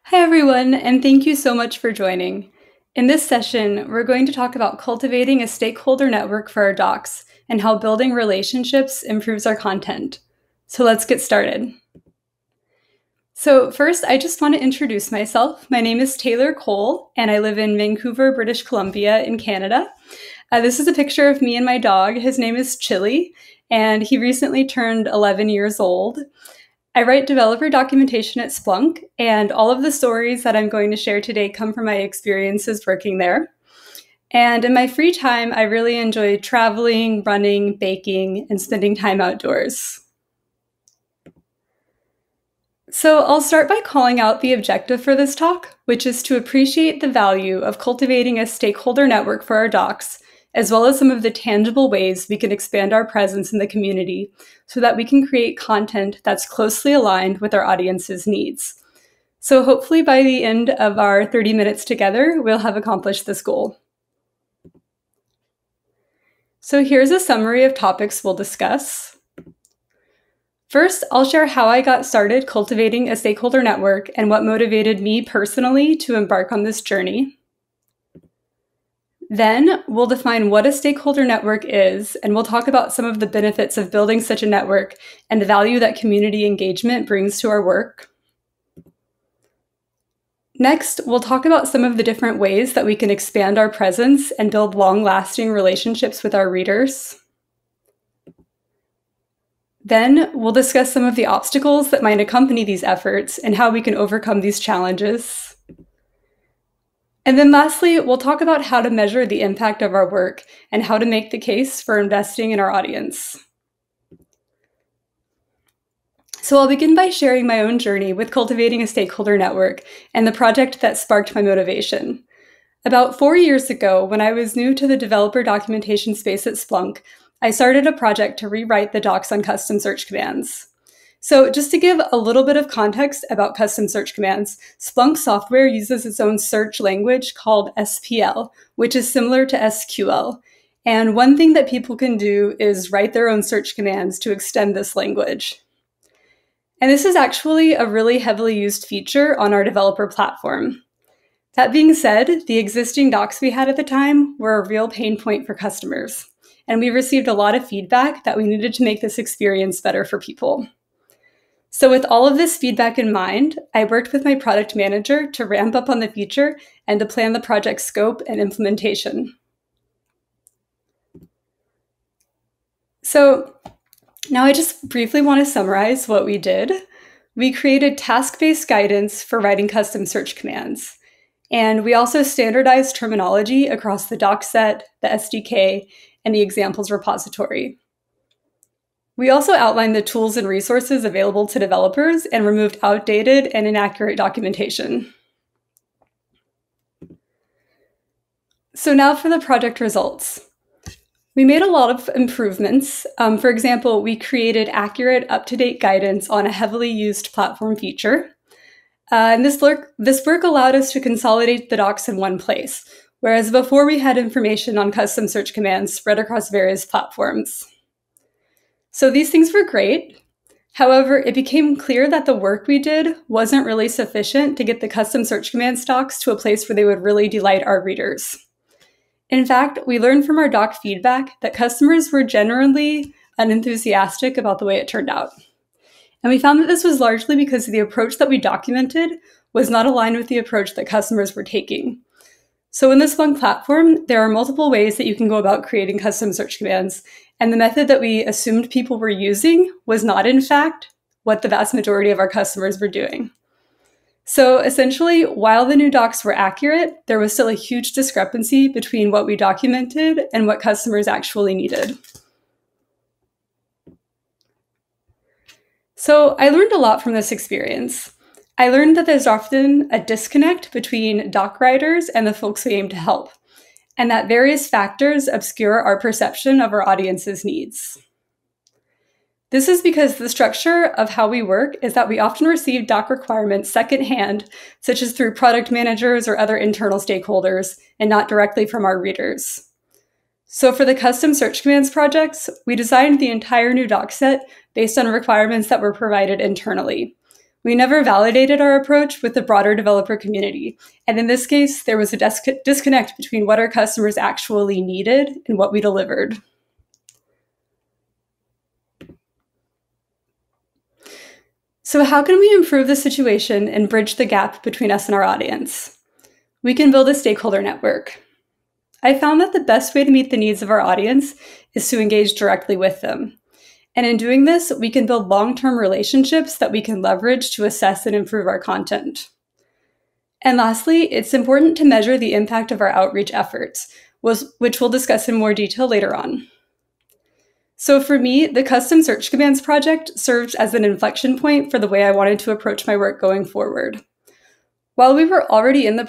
Hi everyone, and thank you so much for joining. In this session, we're going to talk about cultivating a stakeholder network for our docs and how building relationships improves our content. So let's get started. So first, I just want to introduce myself. My name is Taylor Cole, and I live in Vancouver, British Columbia in Canada. This is a picture of me and my dog. His name is Chili, and he recently turned 11 years old. I write developer documentation at Splunk, and all of the stories that I'm going to share today come from my experiences working there. And in my free time, I really enjoy traveling, running, baking, and spending time outdoors. So I'll start by calling out the objective for this talk, which is to appreciate the value of cultivating a stakeholder network for our docs, as well as some of the tangible ways we can expand our presence in the community so that we can create content that's closely aligned with our audience's needs. So hopefully by the end of our 30 minutes together, we'll have accomplished this goal. So here's a summary of topics we'll discuss. First, I'll share how I got started cultivating a stakeholder network and what motivated me personally to embark on this journey. Then we'll define what a stakeholder network is, and we'll talk about some of the benefits of building such a network and the value that community engagement brings to our work. Next, we'll talk about some of the different ways that we can expand our presence and build long-lasting relationships with our readers. Then we'll discuss some of the obstacles that might accompany these efforts and how we can overcome these challenges. And then lastly, we'll talk about how to measure the impact of our work and how to make the case for investing in our audience. So I'll begin by sharing my own journey with cultivating a stakeholder network and the project that sparked my motivation. About 4 years ago, when I was new to the developer documentation space at Splunk, I started a project to rewrite the docs on custom search commands. So just to give a little bit of context about custom search commands, Splunk software uses its own search language called SPL, which is similar to SQL. And one thing that people can do is write their own search commands to extend this language. And this is actually a really heavily used feature on our developer platform. That being said, the existing docs we had at the time were a real pain point for customers. And we received a lot of feedback that we needed to make this experience better for people. So with all of this feedback in mind, I worked with my product manager to ramp up on the feature and to plan the project scope and implementation. So now I just briefly want to summarize what we did. We created task-based guidance for writing custom search commands. And we also standardized terminology across the doc set, the SDK, and the examples repository. We also outlined the tools and resources available to developers and removed outdated and inaccurate documentation. So now for the project results. We made a lot of improvements. For example, we created accurate, up-to-date guidance on a heavily used platform feature. And this work allowed us to consolidate the docs in one place, whereas before we had information on custom search commands spread across various platforms. So these things were great. However, it became clear that the work we did wasn't really sufficient to get the custom search command docs to a place where they would really delight our readers. In fact, we learned from our doc feedback that customers were generally unenthusiastic about the way it turned out. And we found that this was largely because the approach that we documented was not aligned with the approach that customers were taking. So in this Splunk platform, there are multiple ways that you can go about creating custom search commands, and the method that we assumed people were using was not, in fact, what the vast majority of our customers were doing. So essentially, while the new docs were accurate, there was still a huge discrepancy between what we documented and what customers actually needed. So I learned a lot from this experience. I learned that there's often a disconnect between doc writers and the folks we aim to help, and that various factors obscure our perception of our audience's needs. This is because the structure of how we work is that we often receive doc requirements secondhand, such as through product managers or other internal stakeholders, and not directly from our readers. So for the custom search commands projects, we designed the entire new doc set based on requirements that were provided internally. We never validated our approach with the broader developer community, and in this case, there was a disconnect between what our customers actually needed and what we delivered. So how can we improve the situation and bridge the gap between us and our audience? We can build a stakeholder network. I found that the best way to meet the needs of our audience is to engage directly with them. And in doing this, we can build long-term relationships that we can leverage to assess and improve our content. And lastly, it's important to measure the impact of our outreach efforts, which we'll discuss in more detail later on. So for me, the custom search commands project served as an inflection point for the way I wanted to approach my work going forward. While we were already in the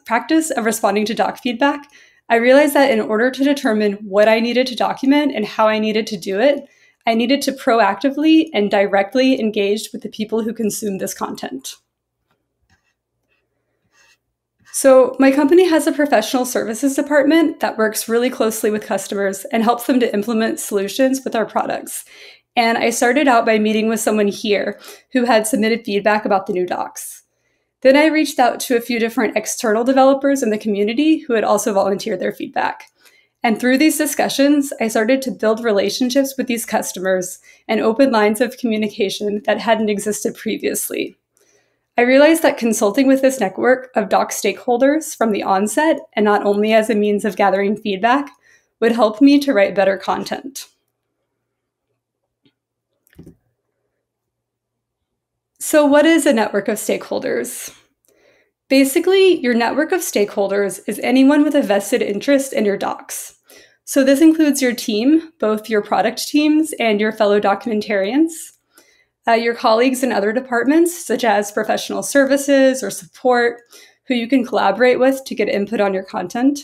practice of responding to doc feedback, I realized that in order to determine what I needed to document and how I needed to do it, I needed to proactively and directly engage with the people who consume this content. So my company has a professional services department that works really closely with customers and helps them to implement solutions with our products. And I started out by meeting with someone here who had submitted feedback about the new docs. Then I reached out to a few different external developers in the community who had also volunteered their feedback. And through these discussions, I started to build relationships with these customers and open lines of communication that hadn't existed previously. I realized that consulting with this network of doc stakeholders from the onset, and not only as a means of gathering feedback, would help me to write better content. So what is a network of stakeholders? Basically, your network of stakeholders is anyone with a vested interest in your docs. So this includes your team, both your product teams and your fellow documentarians, your colleagues in other departments, such as professional services or support, who you can collaborate with to get input on your content.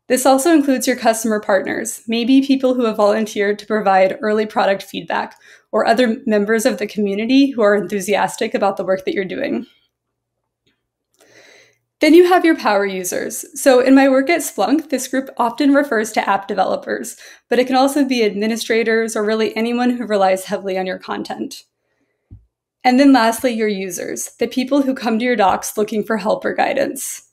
This also includes your customer partners, maybe people who have volunteered to provide early product feedback, or other members of the community who are enthusiastic about the work that you're doing. Then you have your power users. So in my work at Splunk, this group often refers to app developers, but it can also be administrators or really anyone who relies heavily on your content. And then lastly, your users, the people who come to your docs looking for help or guidance.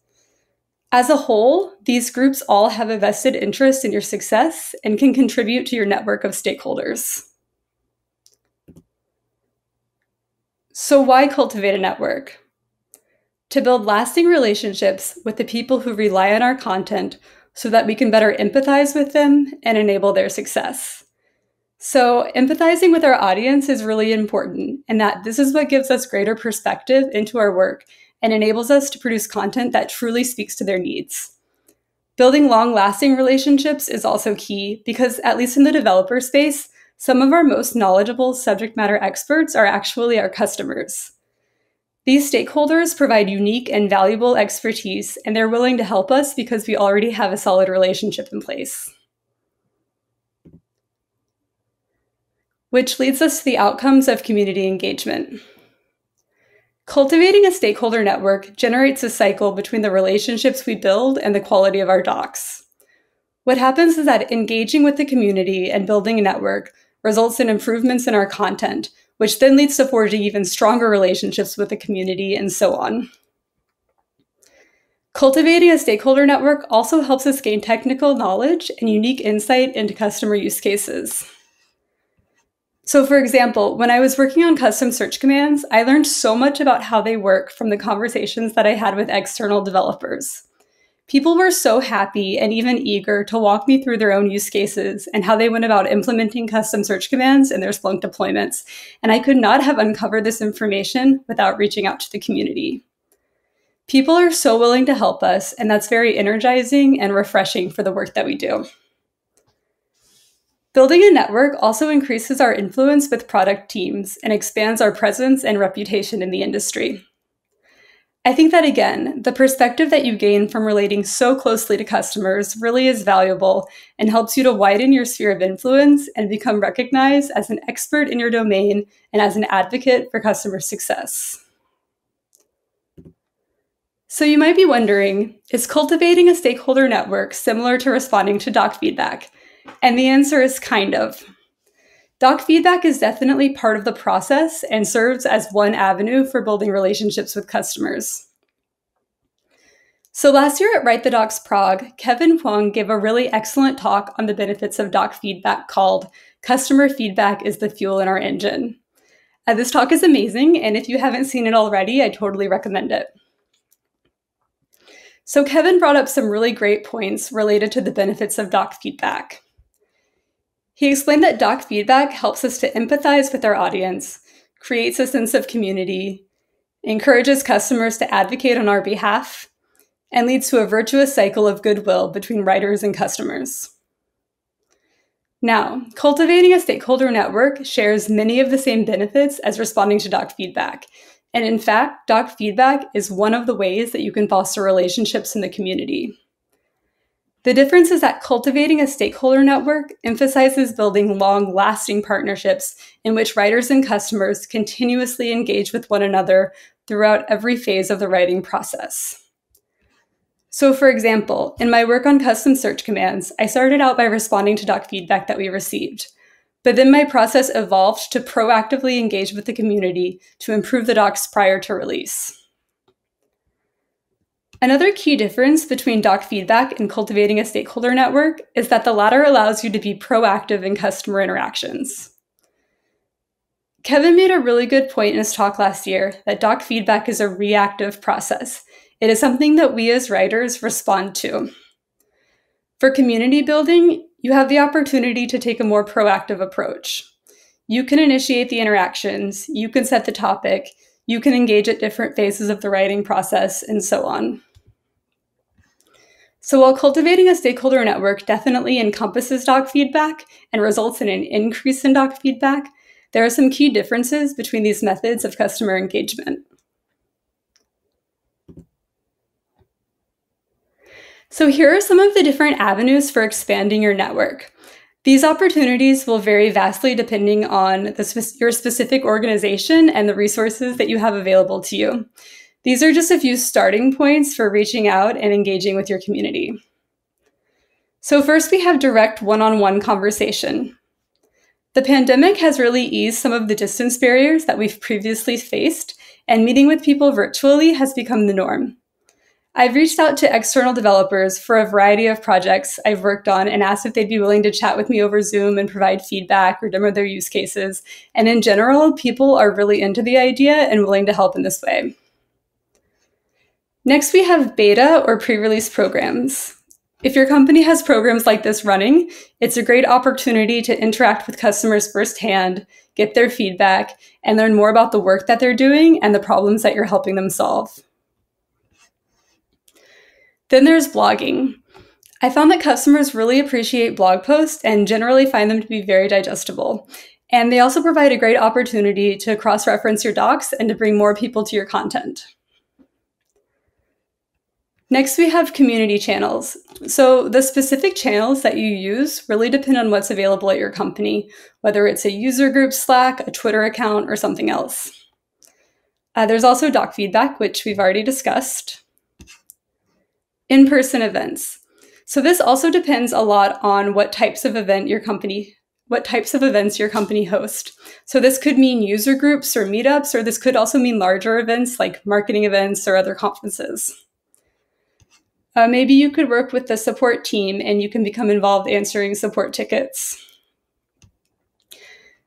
As a whole, these groups all have a vested interest in your success and can contribute to your network of stakeholders. So why cultivate a network? To build lasting relationships with the people who rely on our content so that we can better empathize with them and enable their success. So empathizing with our audience is really important, and that this is what gives us greater perspective into our work and enables us to produce content that truly speaks to their needs. Building long-lasting relationships is also key because, at least in the developer space, some of our most knowledgeable subject matter experts are actually our customers. These stakeholders provide unique and valuable expertise, and they're willing to help us because we already have a solid relationship in place. Which leads us to the outcomes of community engagement. Cultivating a stakeholder network generates a cycle between the relationships we build and the quality of our docs. What happens is that engaging with the community and building a network results in improvements in our content, which then leads to forging even stronger relationships with the community, and so on. Cultivating a stakeholder network also helps us gain technical knowledge and unique insight into customer use cases. So for example, when I was working on custom search commands, I learned so much about how they work from the conversations that I had with external developers. People were so happy and even eager to walk me through their own use cases and how they went about implementing custom search commands in their Splunk deployments, and I could not have uncovered this information without reaching out to the community. People are so willing to help us, and that's very energizing and refreshing for the work that we do. Building a network also increases our influence with product teams and expands our presence and reputation in the industry. I think that, again, the perspective that you gain from relating so closely to customers really is valuable and helps you to widen your sphere of influence and become recognized as an expert in your domain and as an advocate for customer success. So you might be wondering, is cultivating a stakeholder network similar to responding to doc feedback? And the answer is kind of. Doc feedback is definitely part of the process and serves as one avenue for building relationships with customers. So last year at Write the Docs Prague, Kevin Huang gave a really excellent talk on the benefits of doc feedback called "Customer Feedback is the Fuel in Our Engine." This talk is amazing, and if you haven't seen it already, I totally recommend it. So Kevin brought up some really great points related to the benefits of doc feedback. He explained that doc feedback helps us to empathize with our audience, creates a sense of community, encourages customers to advocate on our behalf, and leads to a virtuous cycle of goodwill between writers and customers. Now, cultivating a stakeholder network shares many of the same benefits as responding to doc feedback. And in fact, doc feedback is one of the ways that you can foster relationships in the community. The difference is that cultivating a stakeholder network emphasizes building long-lasting partnerships in which writers and customers continuously engage with one another throughout every phase of the writing process. So for example, in my work on custom search commands, I started out by responding to doc feedback that we received. But then my process evolved to proactively engage with the community to improve the docs prior to release. Another key difference between doc feedback and cultivating a stakeholder network is that the latter allows you to be proactive in customer interactions. Kevin made a really good point in his talk last year that doc feedback is a reactive process. It is something that we as writers respond to. For community building, you have the opportunity to take a more proactive approach. You can initiate the interactions, you can set the topic, you can engage at different phases of the writing process, and so on. So while cultivating a stakeholder network definitely encompasses doc feedback and results in an increase in doc feedback, there are some key differences between these methods of customer engagement. So here are some of the different avenues for expanding your network. These opportunities will vary vastly depending on your specific organization and the resources that you have available to you. These are just a few starting points for reaching out and engaging with your community. So first, we have direct one-on-one conversation. The pandemic has really eased some of the distance barriers that we've previously faced, and meeting with people virtually has become the norm. I've reached out to external developers for a variety of projects I've worked on and asked if they'd be willing to chat with me over Zoom and provide feedback or demo their use cases. And in general, people are really into the idea and willing to help in this way. Next, we have beta or pre-release programs. If your company has programs like this running, it's a great opportunity to interact with customers firsthand, get their feedback, and learn more about the work that they're doing and the problems that you're helping them solve. Then there's blogging. I found that customers really appreciate blog posts and generally find them to be very digestible. And they also provide a great opportunity to cross-reference your docs and to bring more people to your content. Next, we have community channels. So the specific channels that you use really depend on what's available at your company, whether it's a user group Slack, a Twitter account, or something else. There's also doc feedback, which we've already discussed. In-person events. So this also depends a lot on what types of events your company hosts. So this could mean user groups or meetups, or this could also mean larger events like marketing events or other conferences. Maybe you could work with the support team and you can become involved answering support tickets.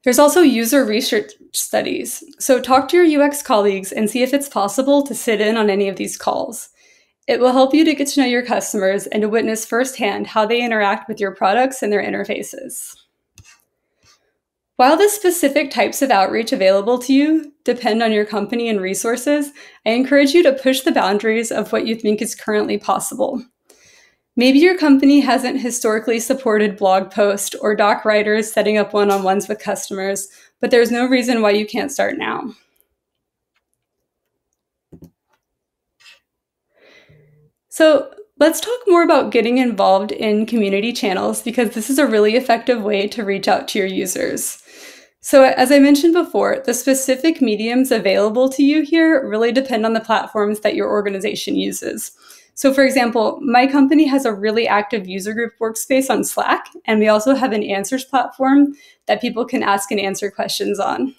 There's also user research studies. So talk to your UX colleagues and see if it's possible to sit in on any of these calls. It will help you to get to know your customers and to witness firsthand how they interact with your products and their interfaces. While the specific types of outreach available to you depend on your company and resources, I encourage you to push the boundaries of what you think is currently possible. Maybe your company hasn't historically supported blog posts or doc writers setting up one-on-ones with customers, but there's no reason why you can't start now. So let's talk more about getting involved in community channels because this is a really effective way to reach out to your users. So as I mentioned before, the specific mediums available to you here really depend on the platforms that your organization uses. So for example, my company has a really active user group workspace on Slack, and we also have an answers platform that people can ask and answer questions on.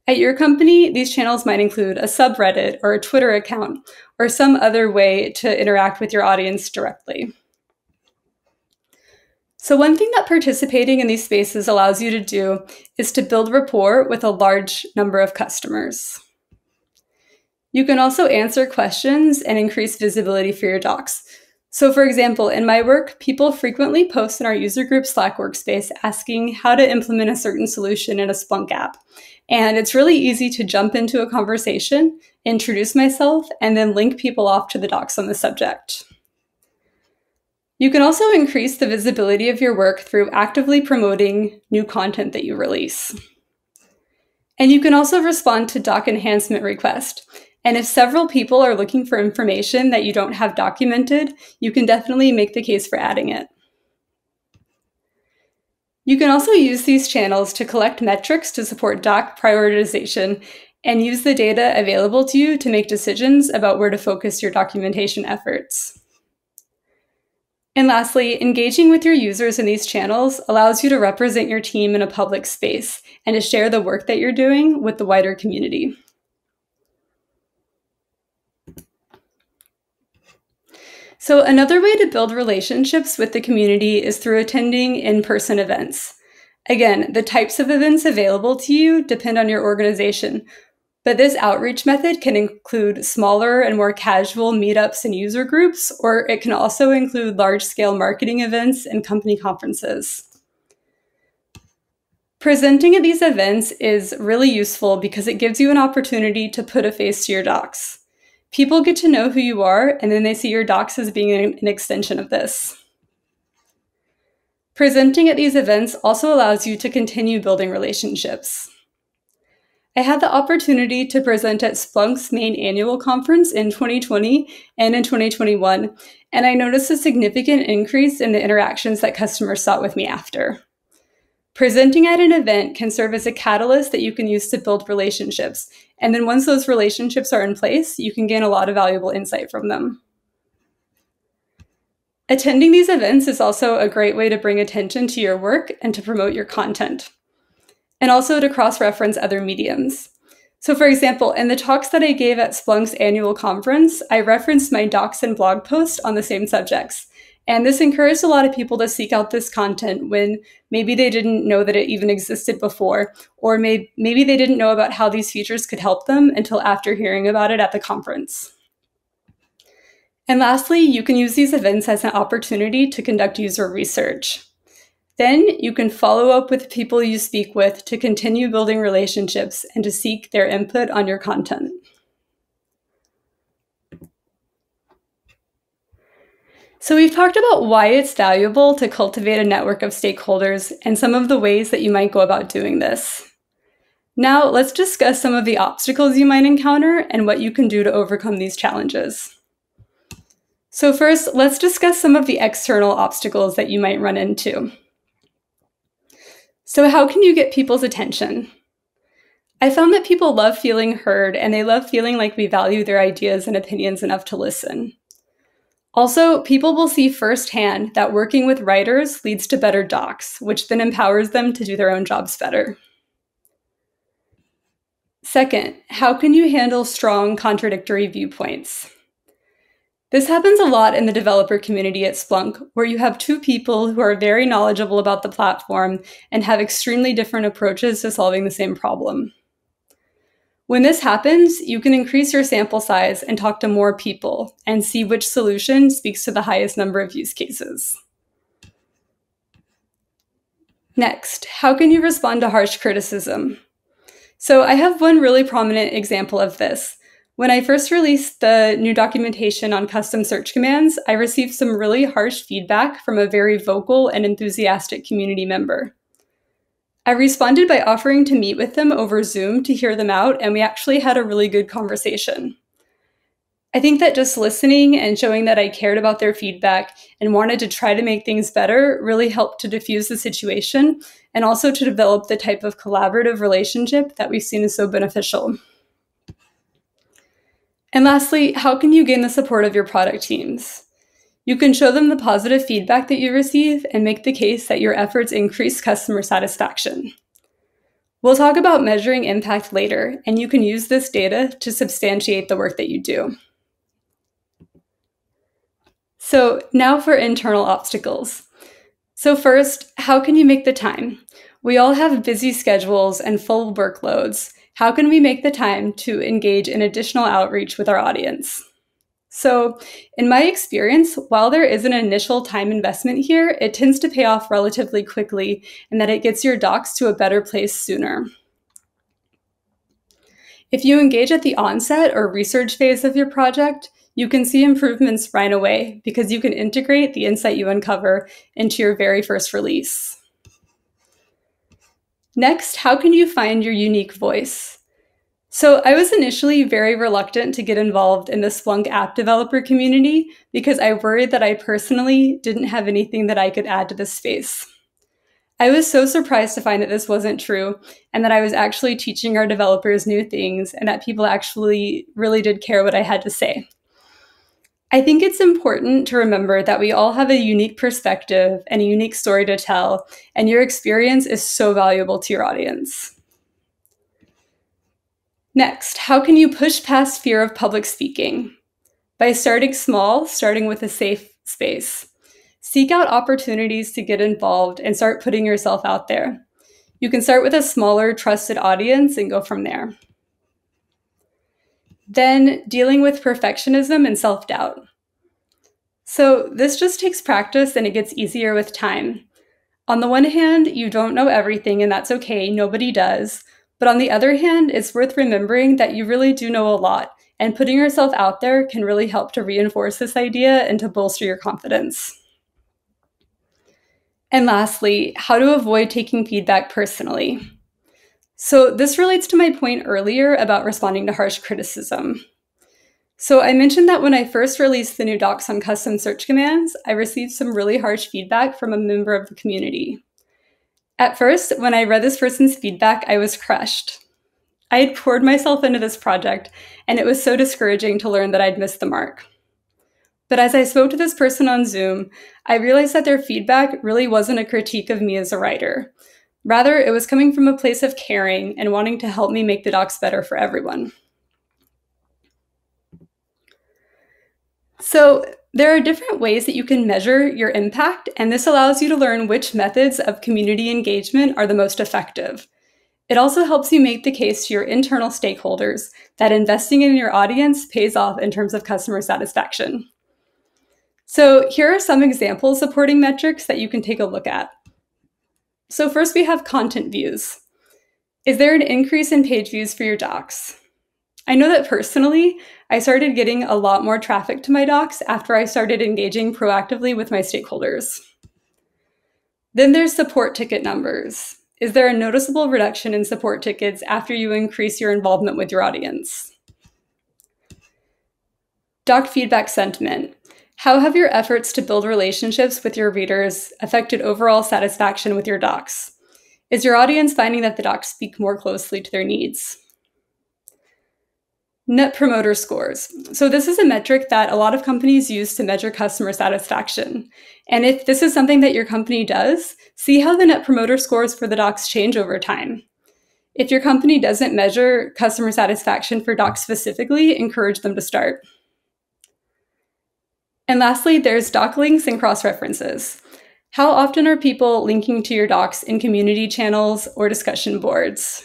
At your company, these channels might include a subreddit or a Twitter account or some other way to interact with your audience directly. So one thing that participating in these spaces allows you to do is to build rapport with a large number of customers. You can also answer questions and increase visibility for your docs. So for example, in my work, people frequently post in our user group Slack workspace asking how to implement a certain solution in a Splunk app. And it's really easy to jump into a conversation, introduce myself, and then link people off to the docs on the subject. You can also increase the visibility of your work through actively promoting new content that you release. And you can also respond to doc enhancement requests. And if several people are looking for information that you don't have documented, you can definitely make the case for adding it. You can also use these channels to collect metrics to support doc prioritization and use the data available to you to make decisions about where to focus your documentation efforts. And lastly, engaging with your users in these channels allows you to represent your team in a public space and to share the work that you're doing with the wider community. So another way to build relationships with the community is through attending in-person events. Again, the types of events available to you depend on your organization, but this outreach method can include smaller and more casual meetups and user groups, or it can also include large-scale marketing events and company conferences. Presenting at these events is really useful because it gives you an opportunity to put a face to your docs. People get to know who you are, and then they see your docs as being an extension of this. Presenting at these events also allows you to continue building relationships. I had the opportunity to present at Splunk's main annual conference in 2020 and in 2021, and I noticed a significant increase in the interactions that customers sought with me after. Presenting at an event can serve as a catalyst that you can use to build relationships, and then once those relationships are in place, you can gain a lot of valuable insight from them. Attending these events is also a great way to bring attention to your work and to promote your content, and also to cross-reference other mediums. So for example, in the talks that I gave at Splunk's annual conference, I referenced my docs and blog post on the same subjects. And this encouraged a lot of people to seek out this content when maybe they didn't know that it even existed before, or maybe they didn't know about how these features could help them until after hearing about it at the conference. And lastly, you can use these events as an opportunity to conduct user research. Then you can follow up with people you speak with to continue building relationships and to seek their input on your content. So we've talked about why it's valuable to cultivate a network of stakeholders and some of the ways that you might go about doing this. Now let's discuss some of the obstacles you might encounter and what you can do to overcome these challenges. So first, let's discuss some of the external obstacles that you might run into. So how can you get people's attention? I found that people love feeling heard and they love feeling like we value their ideas and opinions enough to listen. Also, people will see firsthand that working with writers leads to better docs, which then empowers them to do their own jobs better. Second, how can you handle strong contradictory viewpoints? This happens a lot in the developer community at Splunk, where you have two people who are very knowledgeable about the platform and have extremely different approaches to solving the same problem. When this happens, you can increase your sample size and talk to more people and see which solution speaks to the highest number of use cases. Next, how can you respond to harsh criticism? So I have one really prominent example of this. When I first released the new documentation on custom search commands, I received some really harsh feedback from a very vocal and enthusiastic community member. I responded by offering to meet with them over Zoom to hear them out, and we actually had a really good conversation. I think that just listening and showing that I cared about their feedback and wanted to try to make things better really helped to diffuse the situation and also to develop the type of collaborative relationship that we've seen is so beneficial. And lastly, how can you gain the support of your product teams? You can show them the positive feedback that you receive and make the case that your efforts increase customer satisfaction. We'll talk about measuring impact later, and you can use this data to substantiate the work that you do. So now for internal obstacles. So first, how can you make the time? We all have busy schedules and full workloads. How can we make the time to engage in additional outreach with our audience? So in my experience, while there is an initial time investment here, it tends to pay off relatively quickly and that it gets your docs to a better place sooner. If you engage at the onset or research phase of your project, you can see improvements right away because you can integrate the insight you uncover into your very first release. Next, how can you find your unique voice? So I was initially very reluctant to get involved in the Splunk app developer community because I worried that I personally didn't have anything that I could add to this space. I was so surprised to find that this wasn't true and that I was actually teaching our developers new things and that people actually really did care what I had to say. I think it's important to remember that we all have a unique perspective and a unique story to tell, and your experience is so valuable to your audience. Next, how can you push past fear of public speaking? By starting small, starting with a safe space. Seek out opportunities to get involved and start putting yourself out there. You can start with a smaller, trusted audience and go from there. Then, dealing with perfectionism and self-doubt. So this just takes practice and it gets easier with time. On the one hand, you don't know everything and that's okay, nobody does. But on the other hand, it's worth remembering that you really do know a lot, and putting yourself out there can really help to reinforce this idea and to bolster your confidence. And lastly, how to avoid taking feedback personally. So this relates to my point earlier about responding to harsh criticism. So I mentioned that when I first released the new docs on custom search commands, I received some really harsh feedback from a member of the community. At first, when I read this person's feedback, I was crushed. I had poured myself into this project, and it was so discouraging to learn that I'd missed the mark. But as I spoke to this person on Zoom, I realized that their feedback really wasn't a critique of me as a writer. Rather, it was coming from a place of caring and wanting to help me make the docs better for everyone. So there are different ways that you can measure your impact, and this allows you to learn which methods of community engagement are the most effective. It also helps you make the case to your internal stakeholders that investing in your audience pays off in terms of customer satisfaction. So here are some example supporting metrics that you can take a look at. So first we have content views. Is there an increase in page views for your docs? I know that personally, I started getting a lot more traffic to my docs after I started engaging proactively with my stakeholders. Then there's support ticket numbers. Is there a noticeable reduction in support tickets after you increase your involvement with your audience? Doc feedback sentiment. How have your efforts to build relationships with your readers affected overall satisfaction with your docs? Is your audience finding that the docs speak more closely to their needs? Net Promoter Scores. So this is a metric that a lot of companies use to measure customer satisfaction. And if this is something that your company does, see how the Net Promoter Scores for the docs change over time. If your company doesn't measure customer satisfaction for docs specifically, encourage them to start. And lastly, there's doc links and cross-references. How often are people linking to your docs in community channels or discussion boards?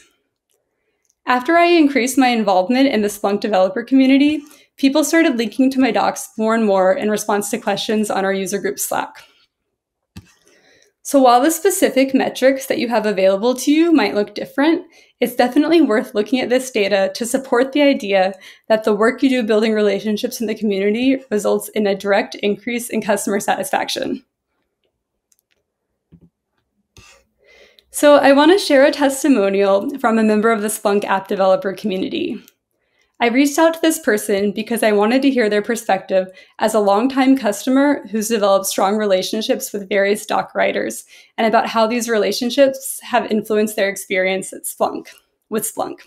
After I increased my involvement in the Splunk developer community, people started linking to my docs more and more in response to questions on our user group Slack. So while the specific metrics that you have available to you might look different, it's definitely worth looking at this data to support the idea that the work you do building relationships in the community results in a direct increase in customer satisfaction. So I want to share a testimonial from a member of the Splunk app developer community. I reached out to this person because I wanted to hear their perspective as a longtime customer who's developed strong relationships with various doc writers and about how these relationships have influenced their experience at with Splunk.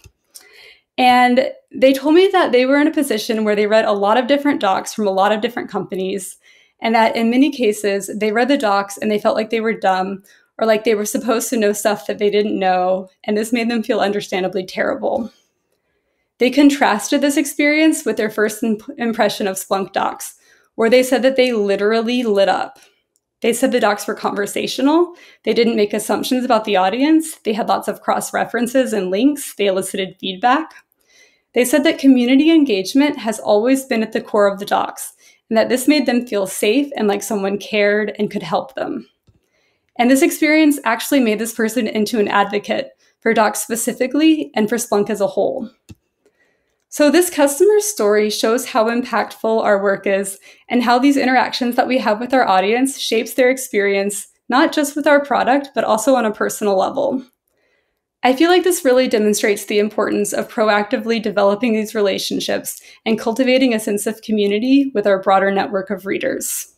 And they told me that they were in a position where they read a lot of different docs from a lot of different companies, and that in many cases, they read the docs and they felt like they were dumb or like they were supposed to know stuff that they didn't know, and this made them feel understandably terrible. They contrasted this experience with their first impression of Splunk docs, where they said that they literally lit up. They said the docs were conversational, they didn't make assumptions about the audience, they had lots of cross-references and links, they elicited feedback. They said that community engagement has always been at the core of the docs, and that this made them feel safe and like someone cared and could help them. And this experience actually made this person into an advocate for docs specifically and for Splunk as a whole. So this customer story shows how impactful our work is and how these interactions that we have with our audience shapes their experience, not just with our product, but also on a personal level. I feel like this really demonstrates the importance of proactively developing these relationships and cultivating a sense of community with our broader network of readers.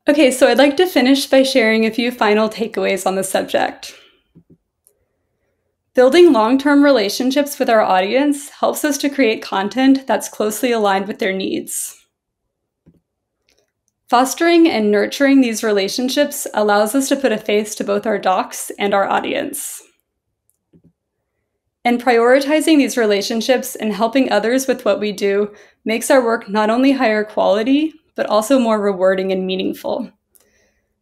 Okay, so I'd like to finish by sharing a few final takeaways on the subject. Building long-term relationships with our audience helps us to create content that's closely aligned with their needs. Fostering and nurturing these relationships allows us to put a face to both our docs and our audience. And prioritizing these relationships and helping others with what we do makes our work not only higher quality, but also more rewarding and meaningful.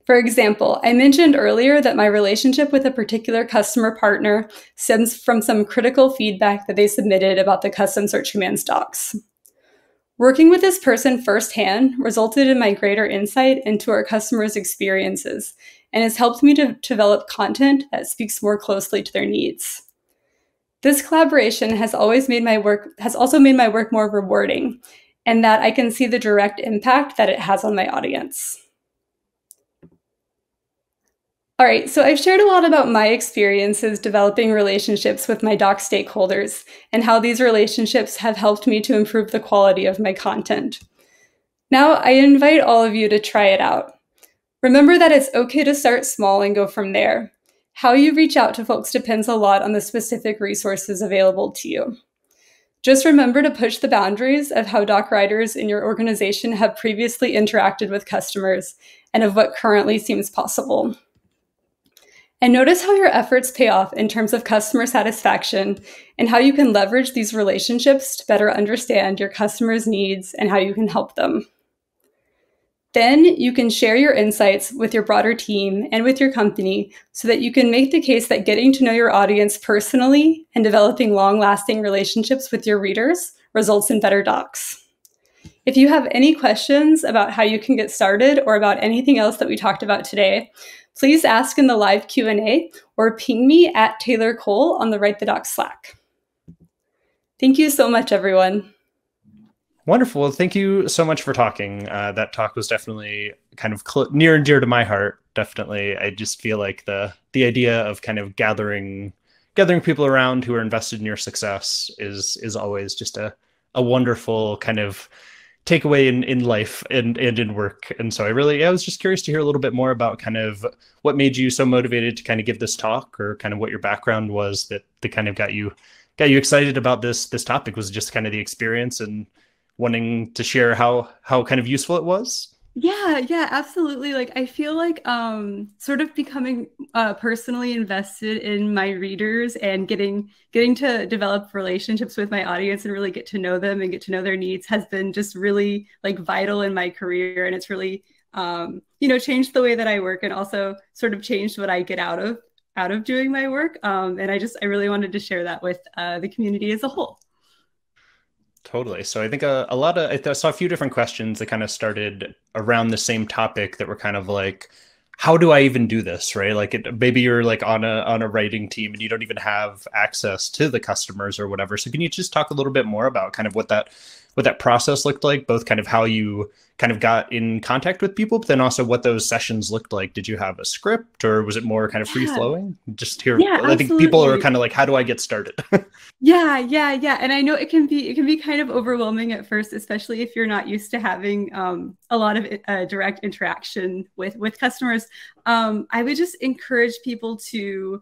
For example, I mentioned earlier that my relationship with a particular customer partner stems from some critical feedback that they submitted about the custom search commands docs. Working with this person firsthand resulted in my greater insight into our customers' experiences and has helped me to develop content that speaks more closely to their needs. This collaboration has also made my work more rewarding, and that I can see the direct impact that it has on my audience. All right, so I've shared a lot about my experiences developing relationships with my doc stakeholders and how these relationships have helped me to improve the quality of my content. Now, I invite all of you to try it out. Remember that it's okay to start small and go from there. How you reach out to folks depends a lot on the specific resources available to you. Just remember to push the boundaries of how doc writers in your organization have previously interacted with customers and of what currently seems possible. And notice how your efforts pay off in terms of customer satisfaction and how you can leverage these relationships to better understand your customers' needs and how you can help them. Then you can share your insights with your broader team and with your company so that you can make the case that getting to know your audience personally and developing long-lasting relationships with your readers results in better docs. If you have any questions about how you can get started or about anything else that we talked about today, please ask in the live Q&A or ping me at Taylor Cole on the Write the Docs Slack. Thank you so much, everyone. Wonderful. Well, thank you so much for talking. That talk was definitely kind of near and dear to my heart. Definitely. I just feel like the idea of kind of gathering people around who are invested in your success is always just a wonderful kind of takeaway in life and in work. And so I was just curious to hear a little bit more about kind of what made you so motivated to kind of give this talk, or kind of what your background was that kind of got you excited about this topic. Was it just kind of the experience and wanting to share how kind of useful it was? Yeah, absolutely. Like, I feel like sort of becoming personally invested in my readers and getting to develop relationships with my audience and really get to know them and get to know their needs has been just really like vital in my career. And it's really, changed the way that I work and also sort of changed what I get out of doing my work. And I really wanted to share that with the community as a whole. Totally. So I think I saw a few different questions that kind of started around the same topic that were kind of like, how do I even do this? Right. Like maybe you're like on a writing team and you don't even have access to the customers or whatever. So can you just talk a little bit more about kind of what that process looked like, both kind of how you kind of got in contact with people, but then also what those sessions looked like? Did you have a script, or was it more kind of free flowing? Just here, yeah, I think people are kind of like, how do I get started? Yeah. And I know it can be kind of overwhelming at first, especially if you're not used to having a lot of direct interaction with customers. I would just encourage people to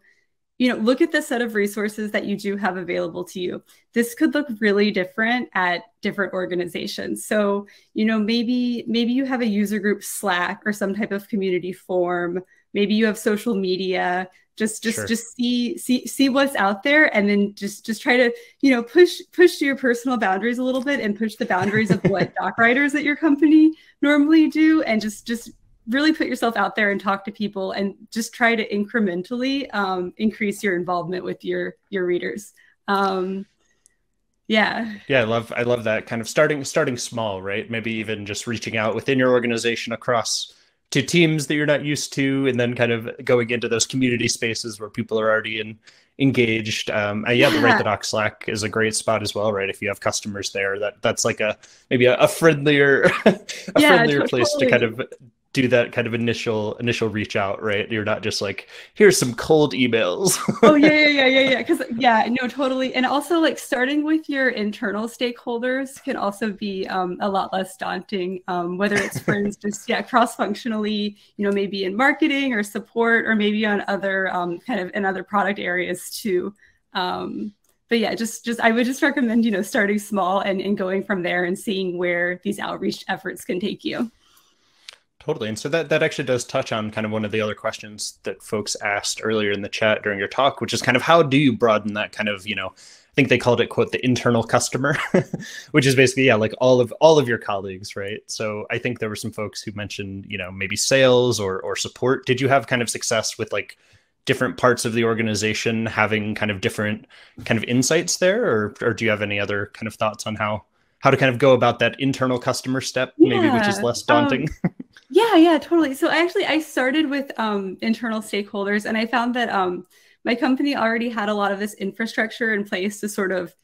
look at the set of resources that you do have available to you. This could look really different at different organizations. So, maybe you have a user group Slack or some type of community forum. Maybe you have social media. Just see what's out there, and then just try to, push to your personal boundaries a little bit, and push the boundaries of what doc writers at your company normally do, and just really put yourself out there and talk to people, and just try to incrementally increase your involvement with your readers. Yeah, I love that kind of starting small, right? Maybe even just reaching out within your organization across to teams that you're not used to, and then kind of going into those community spaces where people are already engaged. The Write the Docs Slack is a great spot as well, right? If you have customers there, that's like maybe a friendlier friendlier place to kind of do that kind of initial reach out, right? You're not just like, here's some cold emails. Oh yeah. Because no, totally. And also, like, starting with your internal stakeholders can also be a lot less daunting. Whether it's friends, just cross-functionally, maybe in marketing or support, or maybe on other kind of in other product areas too. But yeah, I would just recommend, starting small and going from there and seeing where these outreach efforts can take you. Totally. And so that actually does touch on kind of one of the other questions that folks asked earlier in the chat during your talk, which is kind of, how do you broaden that kind of, I think they called it, quote, the internal customer, which is basically, like all of your colleagues, right? So I think there were some folks who mentioned, maybe sales or support. Did you have kind of success with like different parts of the organization having kind of different kind of insights there? Or do you have any other kind of thoughts on how to kind of go about that internal customer step, maybe, which is less daunting? Yeah, totally. So I started with internal stakeholders, and I found that my company already had a lot of this infrastructure in place to sort of,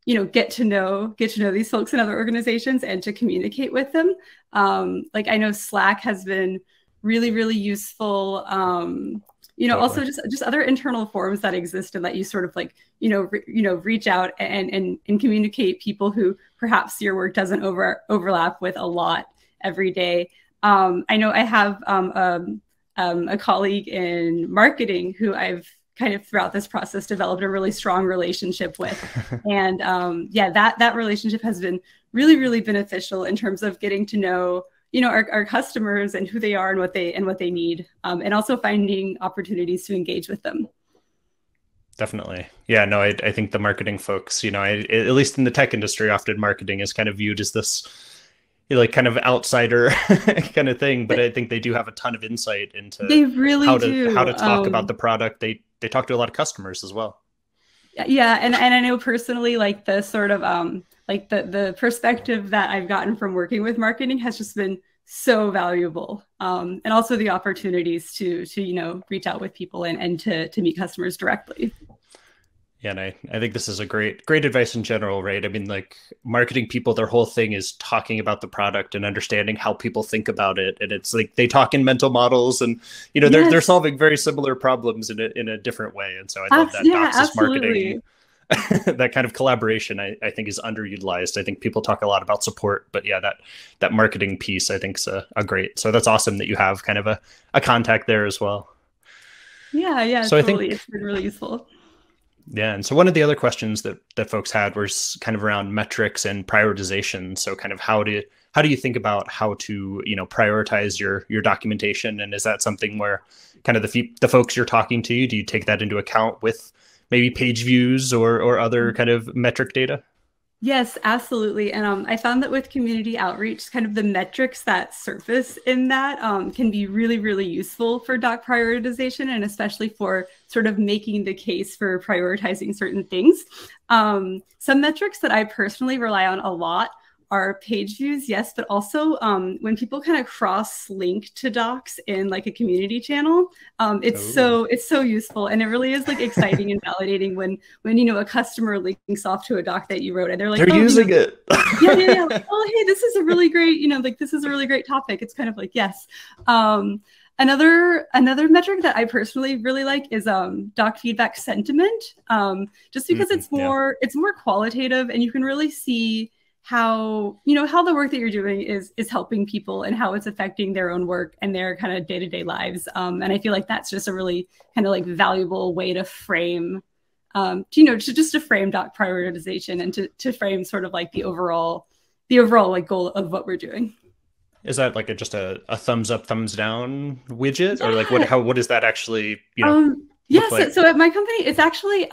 get to know these folks in other organizations and to communicate with them. Like, I know Slack has been really, really useful. Totally. Also just other internal forums that exist and that you sort of like, reach out and communicate people who perhaps your work doesn't overlap with a lot every day. I know I have a colleague in marketing who I've kind of throughout this process developed a really strong relationship with. And that relationship has been really, really beneficial in terms of getting to know, our customers and who they are and what they need, and also finding opportunities to engage with them. Definitely. Yeah, no, I think the marketing folks, at least in the tech industry, often marketing is kind of viewed as this like kind of outsider kind of thing, but I think they do have a ton of insight into how to talk about the product. They talk to a lot of customers as well. Yeah, and I know personally, like, the sort of like the perspective that I've gotten from working with marketing has just been so valuable, and also the opportunities to reach out with people and to meet customers directly. Yeah, and I think this is a great advice in general, right? I mean, like, marketing people, their whole thing is talking about the product and understanding how people think about it. And it's like they talk in mental models, and they're solving very similar problems in a different way. And so I love that Docs marketing, that kind of collaboration, I think, is underutilized. I think people talk a lot about support, but yeah, that marketing piece, I think, is a great. So that's awesome that you have kind of a contact there as well. Yeah. So totally. I think it's been really useful. Yeah. And so one of the other questions that folks had was kind of around metrics and prioritization. So kind of how do you think about how to, prioritize your documentation? And is that something where kind of the folks you're talking to, do you take that into account with maybe page views or other kind of metric data? Yes, absolutely. And I found that with community outreach, kind of the metrics that surface in that can be really, really useful for doc prioritization, and especially for sort of making the case for prioritizing certain things. Some metrics that I personally rely on a lot are page views, yes, but also when people kind of cross-link to docs in like a community channel, it's so useful, and it really is like exciting and validating when a customer links off to a doc that you wrote and they're like, they're using it. Yeah. Like, oh, hey, this is a really great, this is a really great topic. It's kind of like, yes. Another metric that I personally really like is doc feedback sentiment, just because it's more qualitative, and you can really see how, how the work that you're doing is helping people and how it's affecting their own work and their kind of day-to-day lives. And I feel like that's just a really kind of like valuable way to frame, to frame doc prioritization and to frame sort of like the overall like goal of what we're doing. Is that like just a thumbs up, thumbs down widget, or like what is that actually, Yeah, so at my company, it's actually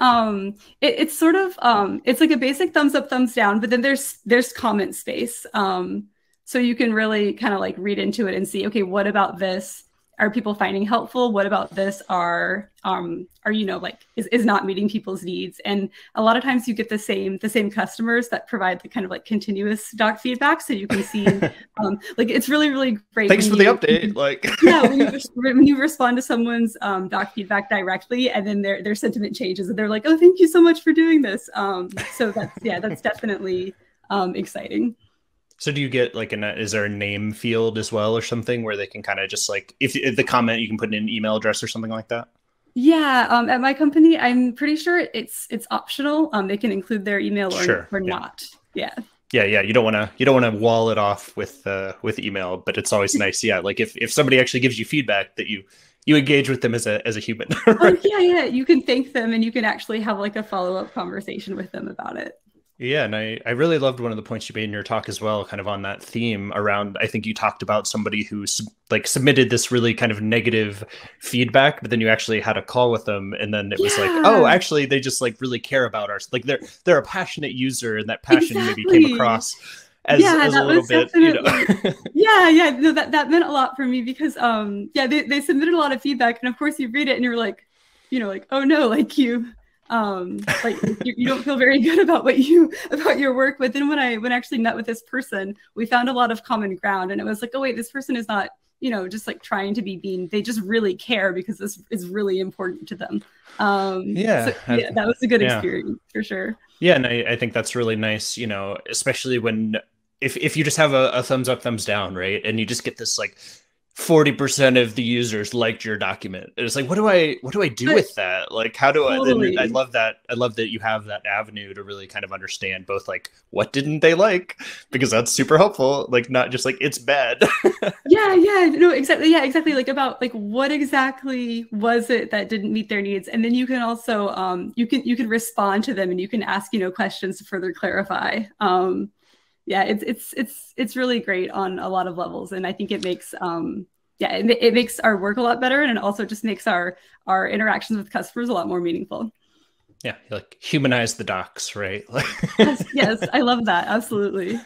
it's sort of it's like a basic thumbs up, thumbs down, but then there's comment space. So you can really kind of like read into it and see, okay, what about this are people finding helpful? What about this are like is not meeting people's needs? And a lot of times you get the same customers that provide the kind of like continuous doc feedback, so you can see like it's really, really great. Thanks for the update. Like yeah, when you respond to someone's doc feedback directly, and then their sentiment changes, and they're like, "Oh, thank you so much for doing this." So that's definitely exciting. So do you get like is there a name field as well or something where they can kind of just like, if the comment, you can put in an email address or something like that? Yeah, at my company, I'm pretty sure it's optional. They can include their email or not. Yeah. Yeah. You don't want to wall it off with email, but it's always nice. Yeah. Like if somebody actually gives you feedback, that you engage with them as a human. Right? Oh yeah. You can thank them and you can actually have like a follow-up conversation with them about it. Yeah, and I really loved one of the points you made in your talk as well, kind of on that theme around, I think you talked about somebody who like submitted this really kind of negative feedback, but then you actually had a call with them, and then it was like, oh, actually they just like really care about us. Like they're a passionate user, and that passion maybe came across as a little bit, No, that meant a lot for me because they submitted a lot of feedback, and of course you read it and you're like, like, oh no, like you don't feel very good about your work. But then when I actually met with this person, we found a lot of common ground, and it was like, oh wait, this person is not, just like trying to be mean. They just really care because this is really important to them. That was a good experience for sure. Yeah, and I think that's really nice, especially when if you just have a thumbs up, thumbs down, right? And you just get this like 40% of the users liked your document. It's like, what do I do with that? Like, how do I love that. I love that you have that avenue to really kind of understand both like what didn't they like, because that's super helpful. Like not just like it's bad. Exactly. Like about like what exactly was it that didn't meet their needs? And then you can also you can respond to them, and you can ask, questions to further clarify. It's really great on a lot of levels, and I think it makes it makes our work a lot better, and it also just makes our interactions with customers a lot more meaningful. Yeah, like humanize the docs, right? yes, I love that, absolutely.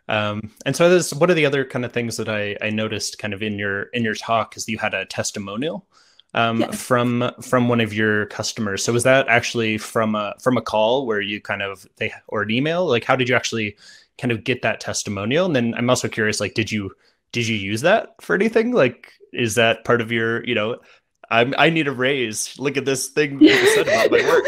And so one of the other kind of things that I noticed kind of in your talk is you had a testimonial from one of your customers. So was that actually from a call where you or an email? Like how did you actually kind of get that testimonial? And then I'm also curious, like, did you use that for anything? Like, is that part of your, I need a raise. Look at this thing you said about my work.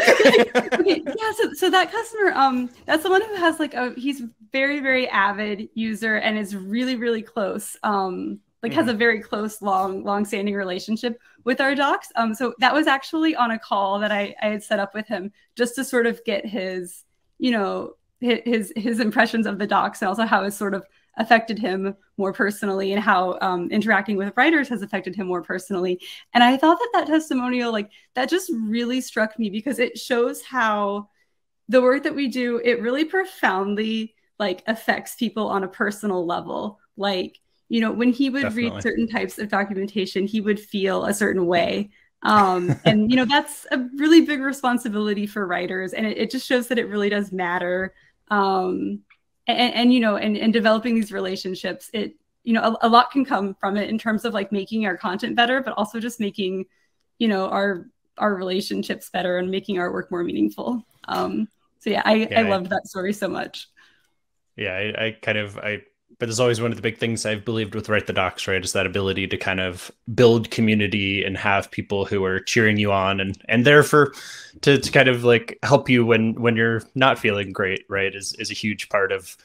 Okay, yeah. So that customer, that's the one who has like he's very, very avid user and is really, really close. Has a very close, long-standing relationship with our docs. So that was actually on a call that I had set up with him just to sort of get his, his impressions of the docs, and also how it's sort of affected him more personally, and how interacting with writers has affected him more personally. And I thought that testimonial, like that just really struck me, because it shows how the work that we do, it really profoundly like affects people on a personal level. Like, when he would read certain types of documentation, he would feel a certain way. And, that's a really big responsibility for writers. And it just shows that it really does matter. And developing these relationships, a lot can come from it in terms of like making our content better, but also just making, our relationships better and making our work more meaningful. I loved that story so much. Yeah, but it's always one of the big things I've believed with Write the Docs, right? Is that ability to kind of build community and have people who are cheering you on and there to kind of like help you when you're not feeling great, right? Is a huge part of,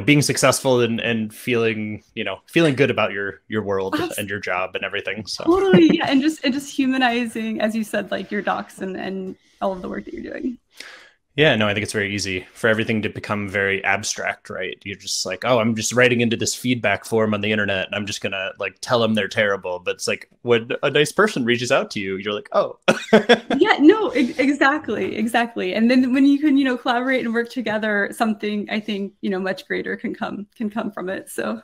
being successful and feeling good about your world and your job and everything. So totally, yeah, and just humanizing, as you said, like your docs and all of the work that you're doing. Yeah, no, I think it's very easy for everything to become very abstract, right? You're just like, oh, I'm just writing into this feedback form on the internet and I'm just gonna like tell them they're terrible. But it's like when a nice person reaches out to you, you're like, oh. Yeah, no, exactly. And then when you can, collaborate and work together, something I think, much greater can come from it. So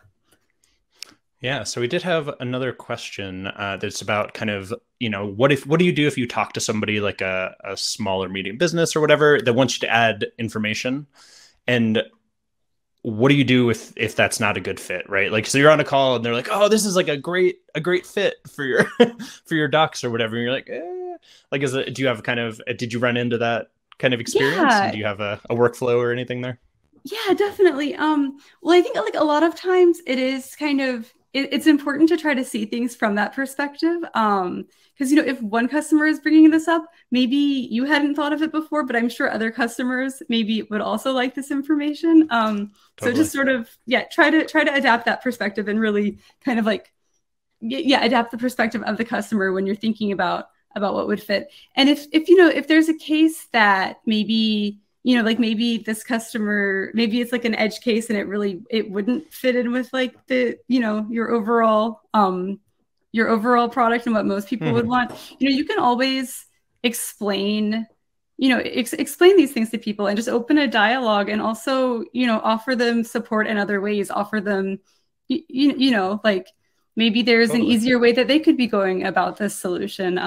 yeah, so we did have another question that's about kind of, what do you do if you talk to somebody like a small or medium business or whatever that wants you to add information? And what do you do if that's not a good fit, right? Like, so you're on a call and they're like, oh, this is like a great fit for your for your docs or whatever. And you're like, like, do you have did you run into that kind of experience? yeah, And do you have a workflow or anything there? yeah, definitely. Well, I think like a lot of times it is kind of it's important to try to see things from that perspective. Because if one customer is bringing this up, maybe you hadn't thought of it before, but I'm sure other customers maybe would also like this information. Totally. So just sort of try to adapt that perspective and really kind of like adapt the perspective of the customer when you're thinking about what would fit. And if there's a case that maybe like maybe this customer, maybe it's like an edge case and it wouldn't fit in with like the, your overall product and what most people would want, you can always explain, explain these things to people and just open a dialogue and also, offer them support in other ways, offer them, like maybe there's an easier way that they could be going about this solution.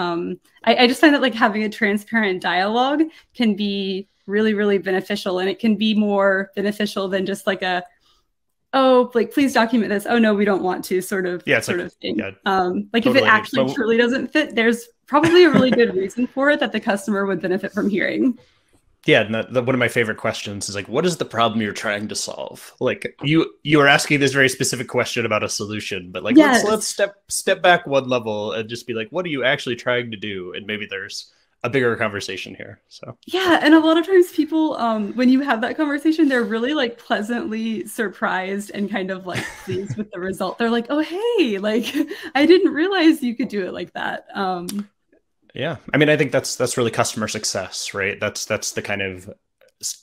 I just find that like having a transparent dialogue can be really, really beneficial. And it can be more beneficial than just like please document this. Oh no, we don't want to sort of thing. Like totally. If it actually truly doesn't fit, there's probably a really good reason for it that the customer would benefit from hearing. Yeah, one of my favorite questions is like, what is the problem you're trying to solve? Like you are asking this very specific question about a solution, but like let's step back one level and just be like, what are you actually trying to do? And maybe there's a bigger conversation here. So yeah, and a lot of times people, when you have that conversation, they're really like pleasantly surprised and kind of like pleased with the result. They're like, oh hey, like I didn't realize you could do it like that. Yeah, I mean, I think that's really customer success, right? That's the kind of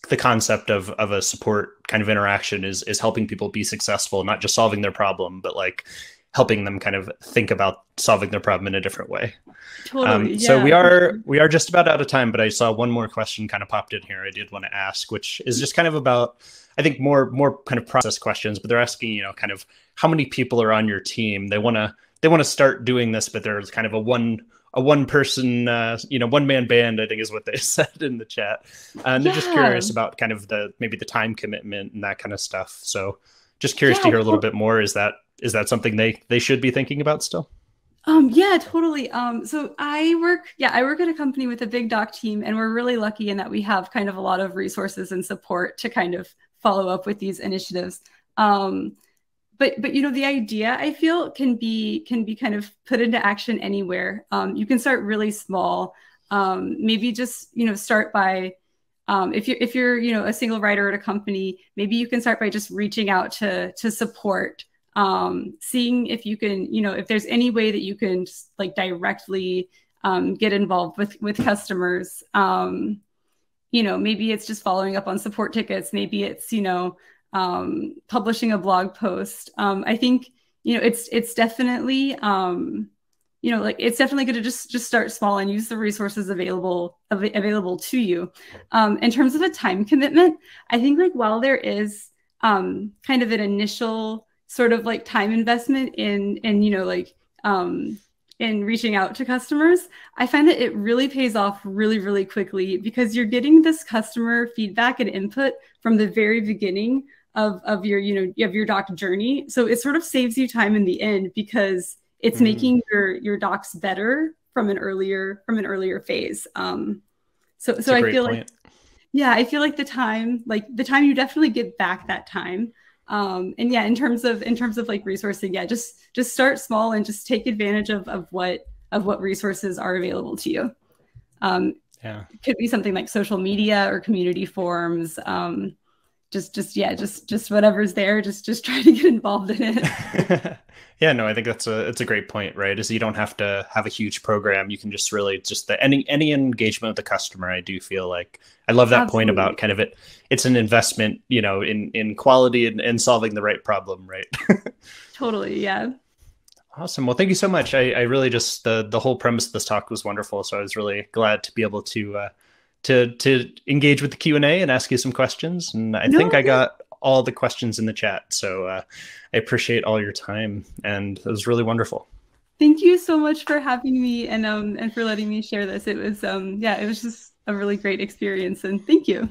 the concept of a support kind of interaction is helping people be successful, not just solving their problem, but like helping them kind of think about solving their problem in a different way. Totally. So we are just about out of time, but I saw one more question kind of popped in here I did want to ask, which is just kind of about, I think more kind of process questions, but they're asking, kind of how many people are on your team? They want to start doing this, but there's kind of a one person, one man band, I think is what they said in the chat. And they're just curious about kind of maybe the time commitment and that kind of stuff. So just curious to hear a little bit more. Is that something they should be thinking about still? Yeah, totally. So I work at a company with a big doc team, and we're really lucky in that we have kind of a lot of resources and support to kind of follow up with these initiatives. But the idea I feel can be kind of put into action anywhere. You can start really small. Maybe just start by if you're a single writer at a company, maybe you can start by just reaching out to support. Seeing if you can, if there's any way that you can just, like directly get involved with customers. Maybe it's just following up on support tickets. Maybe it's, publishing a blog post. I think, it's definitely, it's definitely good to just start small and use the resources available to you. In terms of a time commitment, I think like while there is kind of an initial sort of like time investment in reaching out to customers, I find that it really pays off really, really quickly because you're getting this customer feedback and input from the very beginning of your doc journey. So it sort of saves you time in the end because it's making your docs better from an earlier phase. So I feel point. I feel like the time you definitely get back that time. In terms of like resourcing, just start small and just take advantage of what resources are available to you. It could be something like social media or community forums. just whatever's there, just try to get involved in it. Yeah, no, I think it's a great point, right? Is you don't have to have a huge program. You can just really just any engagement with the customer. I do feel like I love that point about kind of it's an investment, in quality and solving the right problem, right? Totally, yeah. Awesome. Well, thank you so much. I really just the whole premise of this talk was wonderful. So I was really glad to be able to engage with the Q&A and ask you some questions. And I think I got all the questions in the chat. So I appreciate all your time, and it was really wonderful. Thank you so much for having me and for letting me share this. It was it was just a really great experience, and thank you.